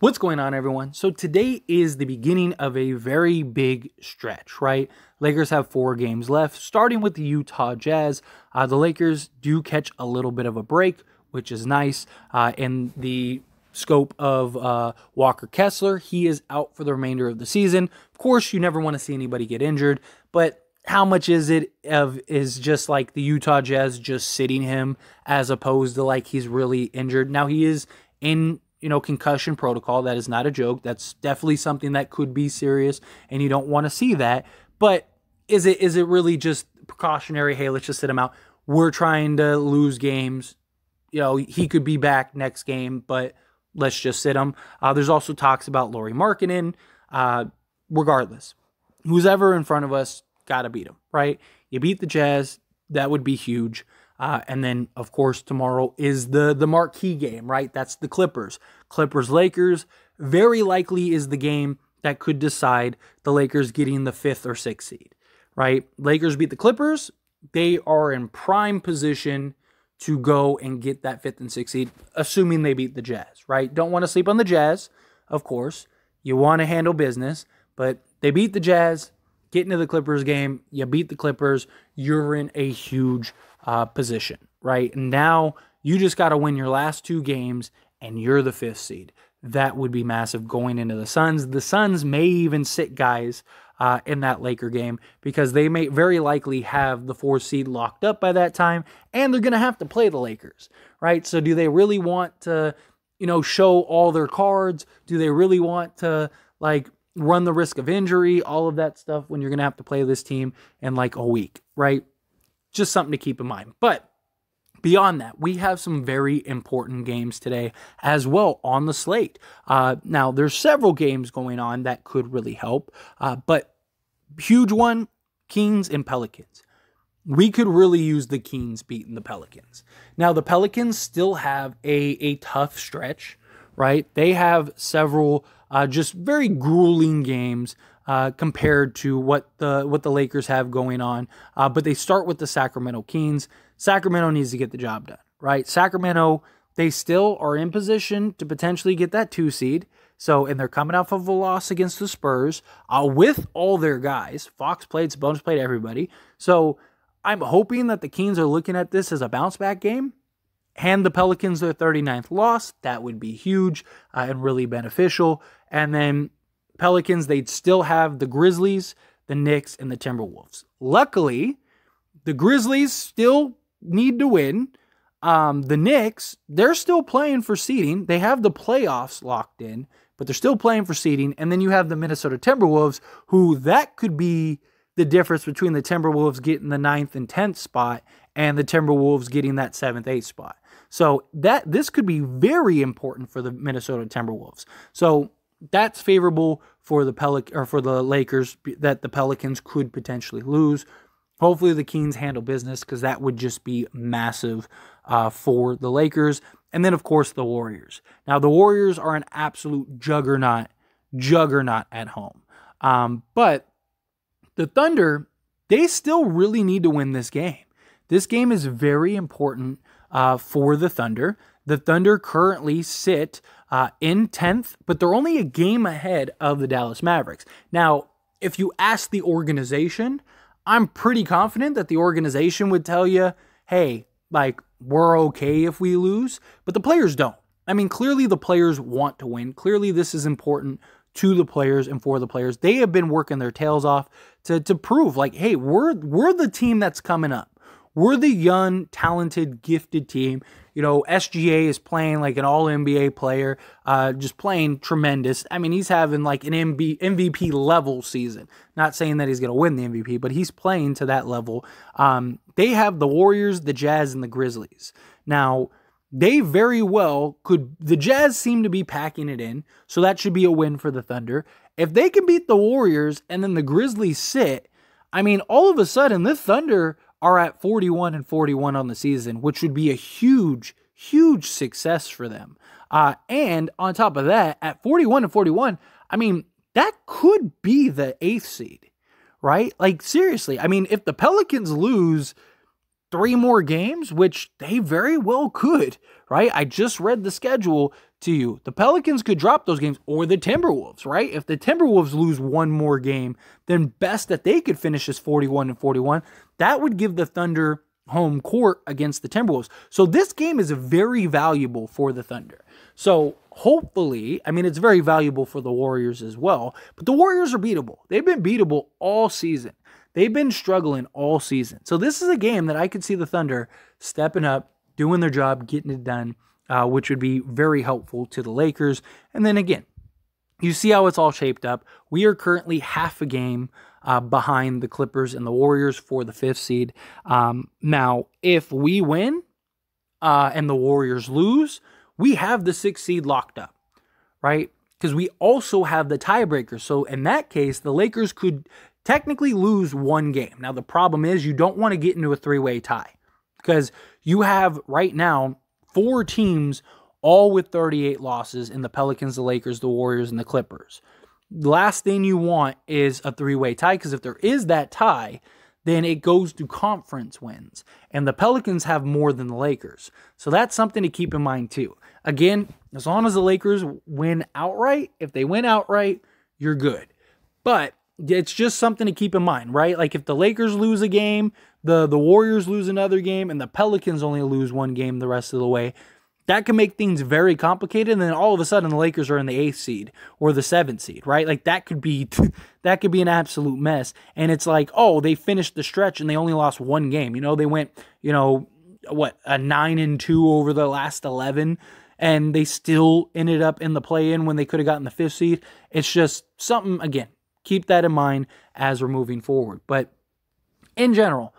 What's going on, everyone? So today is the beginning of a very big stretch, right? Lakers have 4 games left, starting with the Utah Jazz. The Lakers do catch a little bit of a break, which is nice. In the scope of Walker Kessler, he is out for the remainder of the season. Of course, you never want to see anybody get injured, but how much is just like the Utah Jazz just sitting him as opposed to like he's really injured? Now he is in concussion protocol. That is not a joke. That's definitely something that could be serious, and you don't want to see that. But is it really just precautionary? Hey, let's just sit him out. We're trying to lose games. He could be back next game, but let's just sit him. There's also talks about Lauri Markkanen. Regardless, who's ever in front of us, got to beat him, right? You beat the Jazz, that would be huge. And then, of course, tomorrow is the marquee game, right? That's the Clippers. Clippers-Lakers very likely is the game that could decide the Lakers getting the 5th or 6th seed, right? Lakers beat the Clippers. They are in prime position to go and get that 5th and 6th seed, assuming they beat the Jazz, right? Don't want to sleep on the Jazz, of course. You want to handle business, but they beat the Jazz. Get into the Clippers game. You beat the Clippers. You're in a huge position, right? And now you just got to win your last 2 games and you're the 5th seed. That would be massive going into the Suns. The Suns may even sit guys in that Laker game because they may very likely have the 4th seed locked up by that time, and they're going to have to play the Lakers, right? So do they really want to, show all their cards? Do they really want to, run the risk of injury, all of that stuff when you're going to have to play this team in a week, right? Just something to keep in mind. But beyond that, we have some very important games today as well on the slate. Now, there's several games going on that could really help, but huge one, Kings and Pelicans. We could really use the Kings beating the Pelicans. Now, the Pelicans still have a tough stretch, right? They have several just very grueling games compared to what the Lakers have going on. But they start with the Sacramento Kings. Sacramento needs to get the job done, right? Sacramento, they still are in position to potentially get that 2 seed. And they're coming off of a loss against the Spurs with all their guys. Fox played, Sabonis played, everybody. So I'm hoping that the Kings are looking at this as a bounce back game. Hand the Pelicans their 39th loss. That would be huge and really beneficial. And then Pelicans, they'd still have the Grizzlies, the Knicks, and the Timberwolves. Luckily, the Grizzlies still need to win. The Knicks, they're still playing for seeding. They have the playoffs locked in, but they're still playing for seeding. And then you have the Minnesota Timberwolves, who that could be the difference between the Timberwolves getting the 9th and 10th spot and the Timberwolves getting that 7th, 8th spot. So this could be very important for the Minnesota Timberwolves. So that's favorable for the Lakers, that the Pelicans could potentially lose. Hopefully the Kings handle business, because that would just be massive for the Lakers. And then, of course, the Warriors. Now, the Warriors are an absolute juggernaut at home. But the Thunder, they still really need to win this game. This game is very important for the Thunder. The Thunder currently sit in 10th, but they're only a game ahead of the Dallas Mavericks. Now, if you ask the organization, I'm pretty confident that the organization would tell you, hey, we're okay if we lose, but the players don't. I mean, clearly the players want to win. Clearly this is important to the players and for the players. They have been working their tails off to prove, hey, we're the team that's coming up. We're the young, talented, gifted team. SGA is playing like an all-NBA player, just playing tremendous. I mean, he's having an MVP level season. Not saying that he's going to win the MVP, but he's playing to that level. They have the Warriors, the Jazz, and the Grizzlies. Now, they very well could. The Jazz seem to be packing it in, so that should be a win for the Thunder. If they can beat the Warriors and then the Grizzlies sit, I mean, all of a sudden, the Thunder are at 41-41 on the season, which would be a huge, huge success for them. And on top of that, at 41-41, I mean, that could be the 8th seed, right? Seriously, I mean, if the Pelicans lose 3 more games, which they very well could, right? I just read the schedule. to you. The Pelicans could drop those games, or the Timberwolves, right? If the Timberwolves lose one more game, then best that they could finish is 41-41. That would give the Thunder home court against the Timberwolves. So this game is very valuable for the Thunder. So hopefully, I mean, it's very valuable for the Warriors as well, but the Warriors are beatable. They've been beatable all season. They've been struggling all season. So this is a game that I could see the Thunder stepping up, doing their job, getting it done, which would be very helpful to the Lakers. And then again, you see how it's all shaped up. We are currently half a game behind the Clippers and the Warriors for the 5th seed. Now, if we win and the Warriors lose, we have the 6th seed locked up, right? Because we also have the tiebreaker. So in that case, the Lakers could technically lose one game. Now, the problem is you don't want to get into a 3-way tie because you have right now 4 teams all with 38 losses in the Pelicans, the Lakers, the Warriors, and the Clippers. The last thing you want is a 3-way tie because if there is that tie, then it goes to conference wins. And the Pelicans have more than the Lakers. So that's something to keep in mind too. Again, as long as the Lakers win outright, if they win outright, you're good. But it's just something to keep in mind, right? Like if the Lakers lose a game, the Warriors lose another game, and the Pelicans only lose one game the rest of the way, that can make things very complicated, and then all of a sudden the Lakers are in the 8th seed or the 7th seed, right? Like that could be an absolute mess. And it's like, oh, they finished the stretch and they only lost one game. You know, they went, a 9-2 over the last 11, and they still ended up in the play-in when they could have gotten the 5th seed. It's just something, again, keep that in mind as we're moving forward. But in general,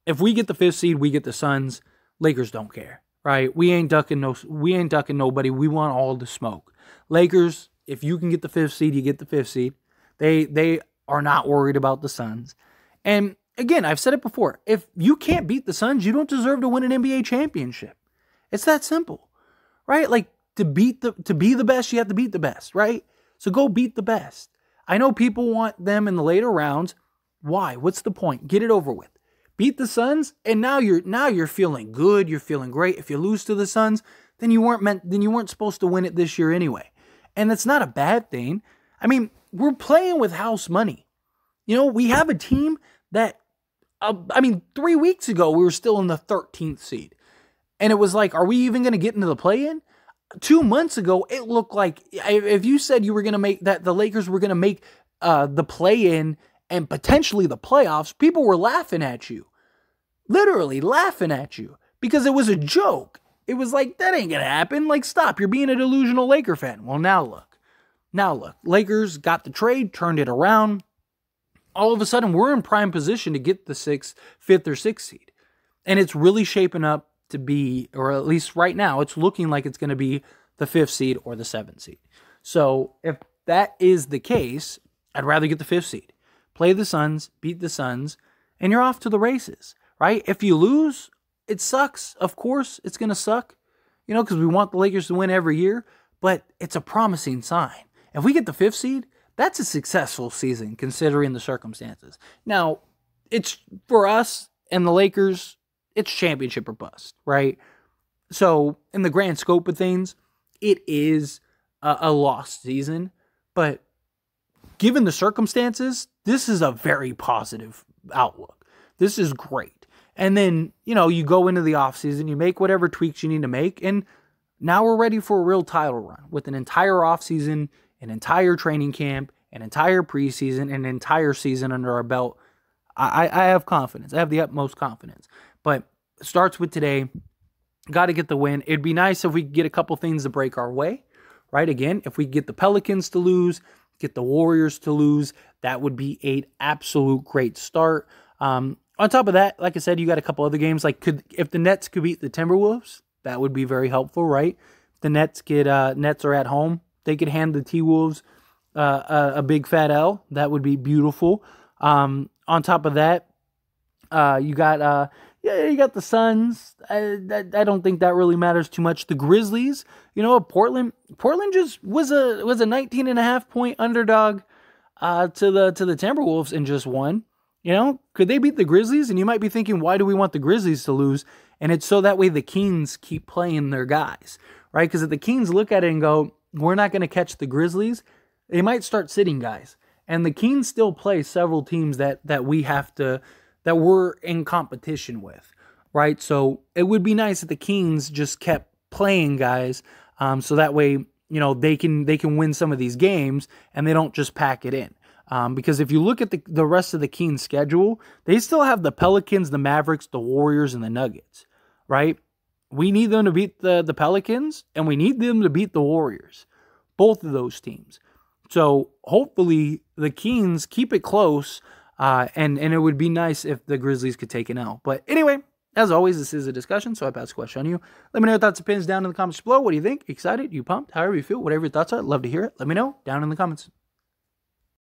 if we get the 5th seed, we get the Suns. Lakers don't care. Right, we ain't ducking nobody. We want all the smoke. Lakers, if you can get the 5th seed, you get the 5th seed. They are not worried about the Suns. And again, I've said it before. If you can't beat the Suns, you don't deserve to win an NBA championship. It's that simple, right? Like to be the best, you have to beat the best, right? So go beat the best. I know people want them in the later rounds. Why? What's the point? Get it over with. Beat the Suns, and now you're feeling good. You're feeling great. If you lose to the Suns, then you weren't supposed to win it this year anyway, and that's not a bad thing. I mean, we're playing with house money. You know, we have a team that, 3 weeks ago we were still in the 13th seed, and it was like, are we even going to get into the play-in? 2 months ago, it looked like if you said you were going to make that the Lakers were going to make the play-in and potentially the playoffs, people were laughing at you. Literally laughing at you. Because it was a joke. It was like, that ain't gonna happen. Like, stop. You're being a delusional Laker fan. Well, now look. Lakers got the trade, turned it around. All of a sudden, we're in prime position to get the 5th or 6th seed. And it's really shaping up to be, or at least right now, it's looking like it's going to be the 5th seed or the 7th seed. So, if that is the case, I'd rather get the 5th seed. Play the Suns, beat the Suns, and you're off to the races, right? If you lose, it sucks. Of course, it's going to suck, because we want the Lakers to win every year, but it's a promising sign. If we get the 5th seed, that's a successful season considering the circumstances. Now, it's for us and the Lakers, it's championship or bust, right? So, in the grand scope of things, it is a lost season, but given the circumstances, this is a very positive outlook. This is great. And then, you go into the offseason, you make whatever tweaks you need to make, and now we're ready for a real title run with an entire offseason, an entire training camp, an entire preseason, an entire season under our belt. I have confidence. I have the utmost confidence. But it starts with today. Got to get the win. It'd be nice if we could get a couple things to break our way, right? Again, if we get the Pelicans to lose, get the Warriors to lose, that would be an absolute great start. On top of that, like I said, you got a couple other games. Like if the Nets could beat the Timberwolves, that would be very helpful, right? If the Nets are at home, they could hand the T-Wolves a big fat L. That would be beautiful. On top of that, you got the Suns. I don't think that really matters too much. The Grizzlies, Portland just was a 19.5 point underdog to the Timberwolves and just won. Could they beat the Grizzlies? And you might be thinking, why do we want the Grizzlies to lose? And it's so that way the Kings keep playing their guys, right? Because if the Kings look at it and go, we're not going to catch the Grizzlies, they might start sitting guys. And the Kings still play several teams that we're in competition with, right? So it would be nice if the Kings just kept playing guys, so that way, they can win some of these games and they don't just pack it in. Because if you look at the rest of the Kings schedule, they still have the Pelicans, the Mavericks, the Warriors, and the Nuggets, right? We need them to beat the Pelicans, and we need them to beat the Warriors, both of those teams. So hopefully the Kings keep it close, and it would be nice if the Grizzlies could take an L. But anyway, as always, this is a discussion, so I pass the question on you. Let me know your thoughts and opinions down in the comments below. What do you think? Excited? You pumped? However you feel, whatever your thoughts are, I'd love to hear it. Let me know down in the comments.